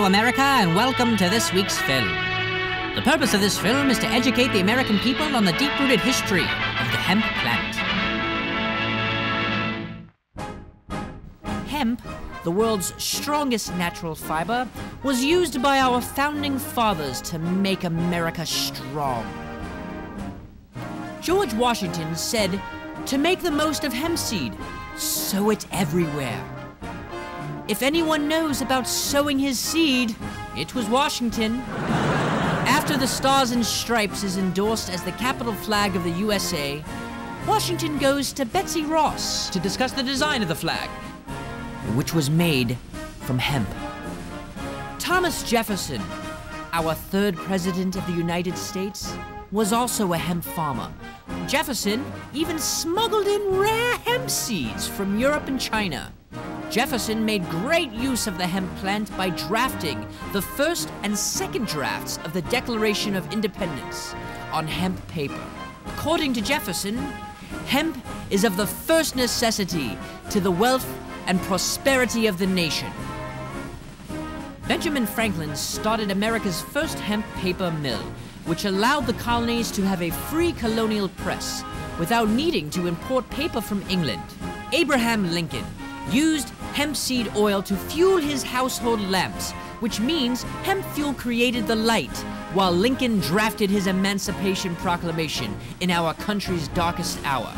Hello, America, and welcome to this week's film. The purpose of this film is to educate the American people on the deep-rooted history of the hemp plant. Hemp, the world's strongest natural fiber, was used by our founding fathers to make America strong. George Washington said, "To make the most of hemp seed, sow it everywhere." If anyone knows about sowing his seed, it was Washington. After the Stars and Stripes is endorsed as the capital flag of the USA, Washington goes to Betsy Ross to discuss the design of the flag, which was made from hemp. Thomas Jefferson, our third president of the United States, was also a hemp farmer. Jefferson even smuggled in rare hemp seeds from Europe and China. Jefferson made great use of the hemp plant by drafting the first and second drafts of the Declaration of Independence on hemp paper. According to Jefferson, hemp is of the first necessity to the wealth and prosperity of the nation. Benjamin Franklin started America's first hemp paper mill, which allowed the colonies to have a free colonial press without needing to import paper from England. Abraham Lincoln used hemp seed oil to fuel his household lamps, which means hemp fuel created the light, while Lincoln drafted his Emancipation Proclamation in our country's darkest hour.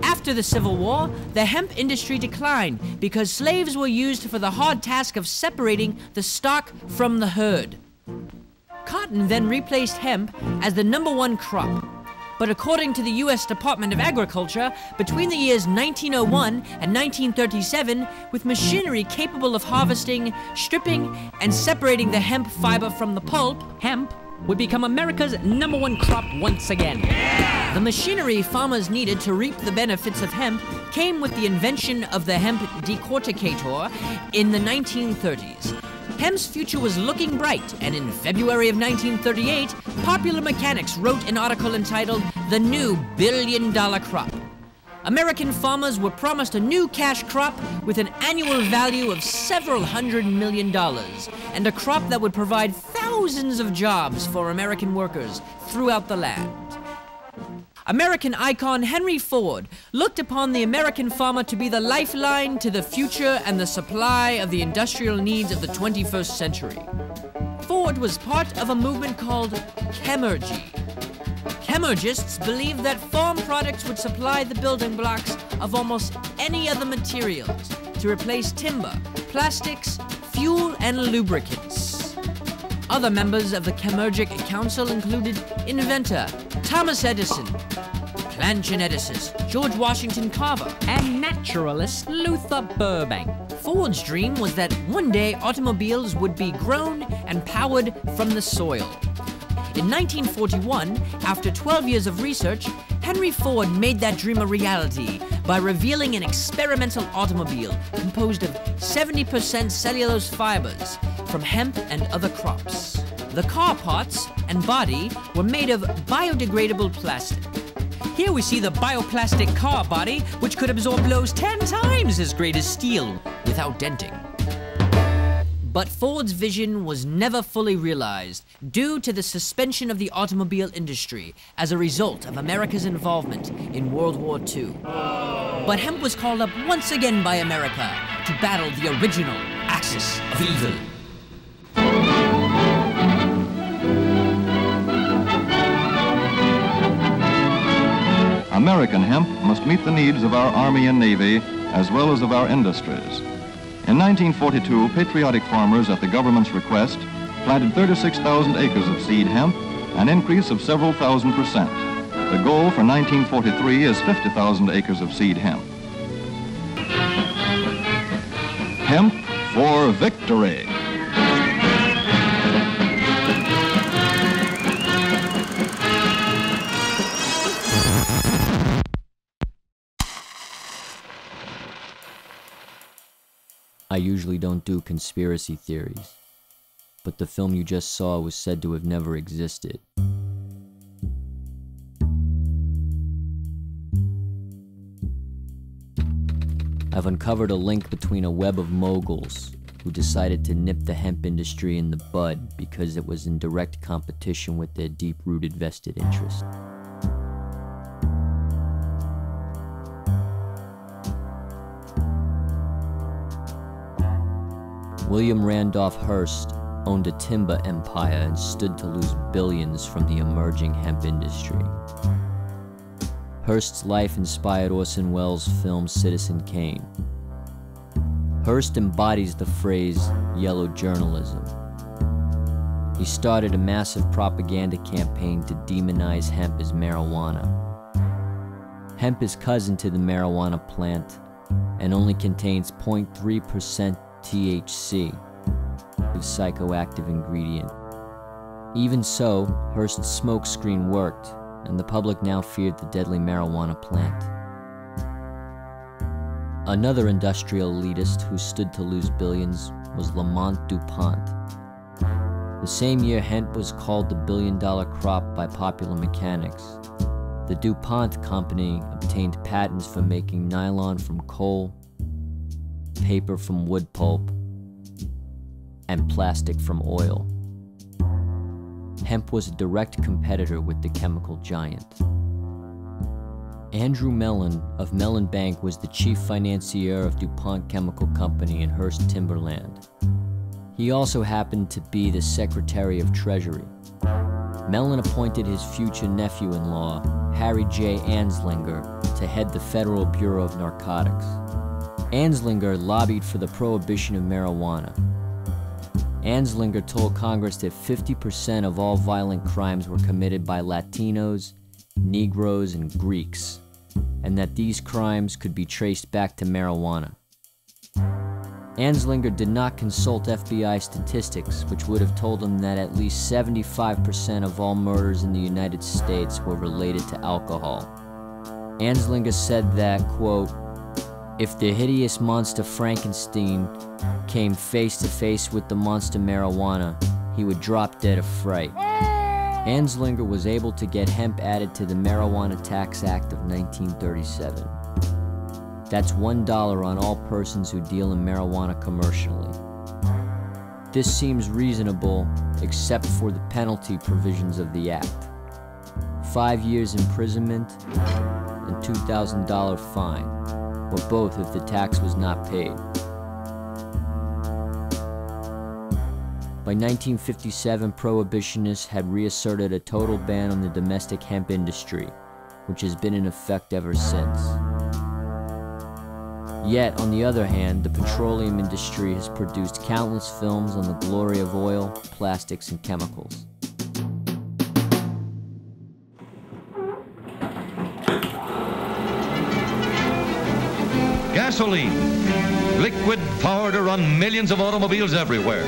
After the Civil War, the hemp industry declined because slaves were used for the hard task of separating the stock from the herd. Cotton then replaced hemp as the #1 crop. But according to the U.S. Department of Agriculture, between the years 1901 and 1937, with machinery capable of harvesting, stripping, and separating the hemp fiber from the pulp, hemp would become America's #1 crop once again. The machinery farmers needed to reap the benefits of hemp came with the invention of the hemp decorticator in the 1930s. Hemp's future was looking bright, and in February of 1938, Popular Mechanics wrote an article entitled "The New Billion-Dollar Crop." American farmers were promised a new cash crop with an annual value of several $100 million, and a crop that would provide thousands of jobs for American workers throughout the land. American icon Henry Ford looked upon the American farmer to be the lifeline to the future and the supply of the industrial needs of the 21st century. Ford was part of a movement called Chemergy. Chemergists believed that farm products would supply the building blocks of almost any other materials to replace timber, plastics, fuel, and lubricants. Other members of the Chemergic Council included inventor Thomas Edison, plant geneticist George Washington Carver, and naturalist Luther Burbank. Ford's dream was that one day automobiles would be grown and powered from the soil. In 1941, after 12 years of research, Henry Ford made that dream a reality by revealing an experimental automobile composed of 70% cellulose fibers from hemp and other crops. The car parts and body were made of biodegradable plastic. Here we see the bioplastic car body, which could absorb blows 10 times as great as steel without denting. But Ford's vision was never fully realized due to the suspension of the automobile industry as a result of America's involvement in World War II. But hemp was called up once again by America to battle the original axis of evil. American hemp must meet the needs of our Army and Navy as well as of our industries. In 1942, patriotic farmers at the government's request planted 36,000 acres of seed hemp, an increase of several thousand %. The goal for 1943 is 50,000 acres of seed hemp. Hemp for victory. I usually don't do conspiracy theories, but the film you just saw was said to have never existed. I've uncovered a link between a web of moguls who decided to nip the hemp industry in the bud because it was in direct competition with their deep-rooted vested interests. William Randolph Hearst owned a timber empire and stood to lose billions from the emerging hemp industry. Hearst's life inspired Orson Welles' film Citizen Kane. Hearst embodies the phrase yellow journalism. He started a massive propaganda campaign to demonize hemp as marijuana. Hemp is cousin to the marijuana plant and only contains 0.3% THC, the psychoactive ingredient. Even so, Hearst's smokescreen worked, and the public now feared the deadly marijuana plant. Another industrial elitist who stood to lose billions was Lamont DuPont. The same year hemp was called the billion-dollar crop by Popular Mechanics, the DuPont company obtained patents for making nylon from coal, paper from wood pulp, and plastic from oil. Hemp was a direct competitor with the chemical giant. Andrew Mellon of Mellon Bank was the chief financier of DuPont Chemical Company in Hearst Timberland. He also happened to be the Secretary of Treasury. Mellon appointed his future nephew-in-law, Harry J. Anslinger, to head the Federal Bureau of Narcotics. Anslinger lobbied for the prohibition of marijuana. Anslinger told Congress that 50% of all violent crimes were committed by Latinos, Negroes, and Greeks, and that these crimes could be traced back to marijuana. Anslinger did not consult FBI statistics, which would have told him that at least 75% of all murders in the United States were related to alcohol. Anslinger said that, quote, "If the hideous monster Frankenstein came face to face with the monster marijuana, he would drop dead of fright." Anslinger was able to get hemp added to the Marijuana Tax Act of 1937. That's $1 on all persons who deal in marijuana commercially. This seems reasonable, except for the penalty provisions of the act. 5 years imprisonment and $2,000 fine, or both if the tax was not paid. By 1957, prohibitionists had reasserted a total ban on the domestic hemp industry, which has been in effect ever since. Yet, on the other hand, the petroleum industry has produced countless films on the glory of oil, plastics, and chemicals. Gasoline, liquid power to run millions of automobiles everywhere.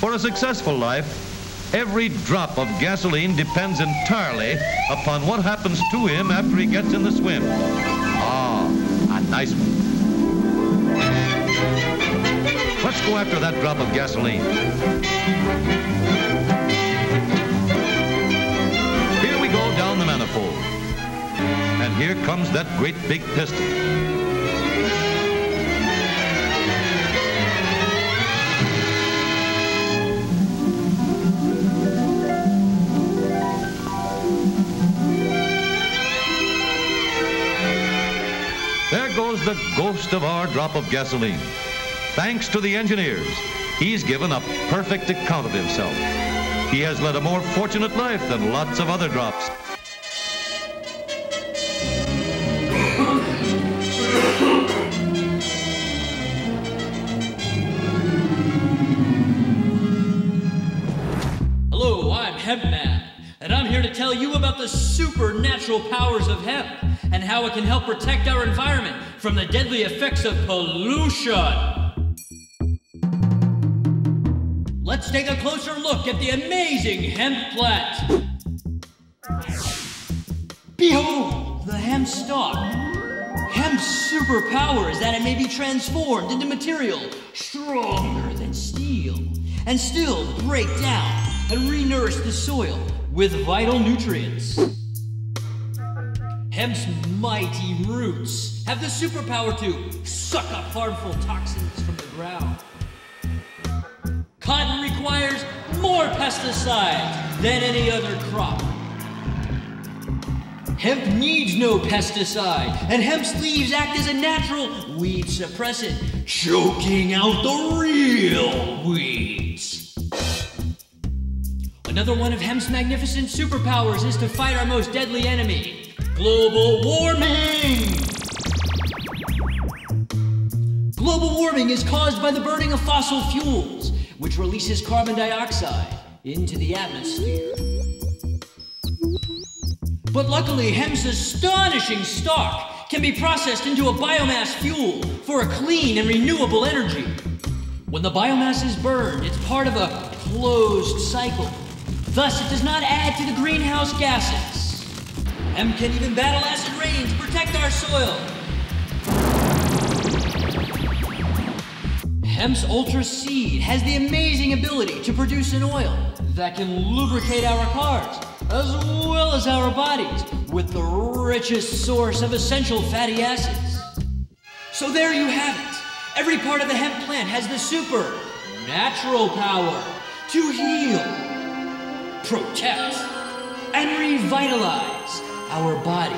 For a successful life, every drop of gasoline depends entirely upon what happens to him after he gets in the swim. Ah, a nice one. Let's go after that drop of gasoline. Here we go down the manifold. And here comes that great big piston. There goes the ghost of our drop of gasoline. Thanks to the engineers, he's given a perfect account of himself. He has led a more fortunate life than lots of other drops. Hello, I'm Hemp Man, and I'm here to tell you about the supernatural powers of hemp and how it can help protect our environment from the deadly effects of pollution. Let's take a closer look at the amazing hemp plant. Behold, the hemp stalk. Hemp's superpower is that it may be transformed into material stronger than steel and still break down and re-nourish the soil with vital nutrients. Hemp's mighty roots have the superpower to suck up harmful toxins from the ground. Cotton requires more pesticides than any other crop. Hemp needs no pesticide, and hemp's leaves act as a natural weed suppressant, choking out the real weeds. Another one of hemp's magnificent superpowers is to fight our most deadly enemy, global warming. Global warming is caused by the burning of fossil fuels, which releases carbon dioxide into the atmosphere. But luckily, hemp's astonishing stalk can be processed into a biomass fuel for a clean and renewable energy. When the biomass is burned, it's part of a closed cycle. Thus, it does not add to the greenhouse gases. Hemp can even battle acid rain to protect our soil. Hemp's ultra seed has the amazing ability to produce an oil that can lubricate our cars, as well as our bodies, with the richest source of essential fatty acids. So there you have it. Every part of the hemp plant has the supernatural power to heal, protect, and revitalize our body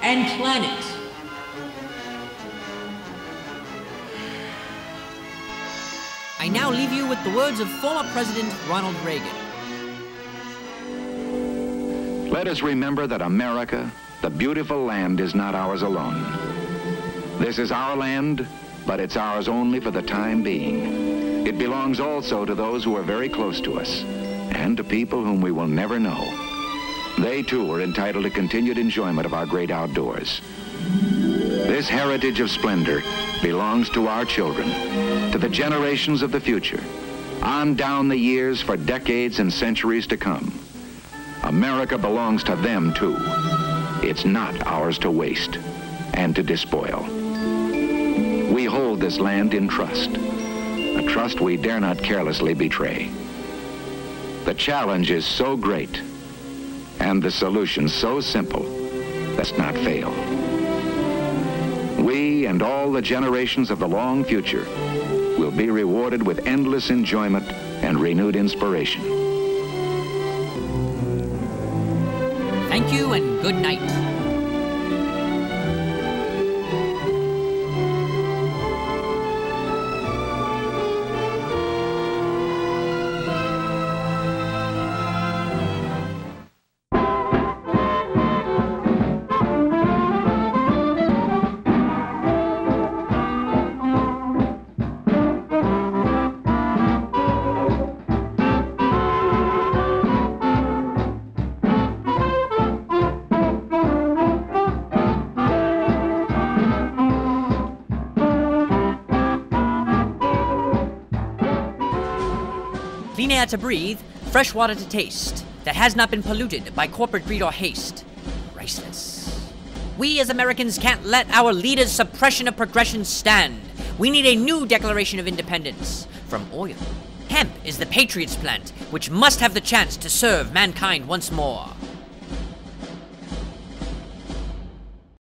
and planet. I now leave you with the words of former President Ronald Reagan. Let us remember that America, the beautiful land, is not ours alone. This is our land, but it's ours only for the time being. It belongs also to those who are very close to us, and to people whom we will never know. They too are entitled to continued enjoyment of our great outdoors. This heritage of splendor belongs to our children, to the generations of the future, on down the years for decades and centuries to come. America belongs to them too. It's not ours to waste and to despoil. We hold this land in trust, a trust we dare not carelessly betray. The challenge is so great and the solution so simple, let's not fail. We and all the generations of the long future will be rewarded with endless enjoyment and renewed inspiration. Thank you and good night. Clean air to breathe, fresh water to taste, that has not been polluted by corporate greed or haste. Priceless. We as Americans can't let our leaders' suppression of progression stand. We need a new Declaration of Independence from oil. Hemp is the Patriots plant, which must have the chance to serve mankind once more.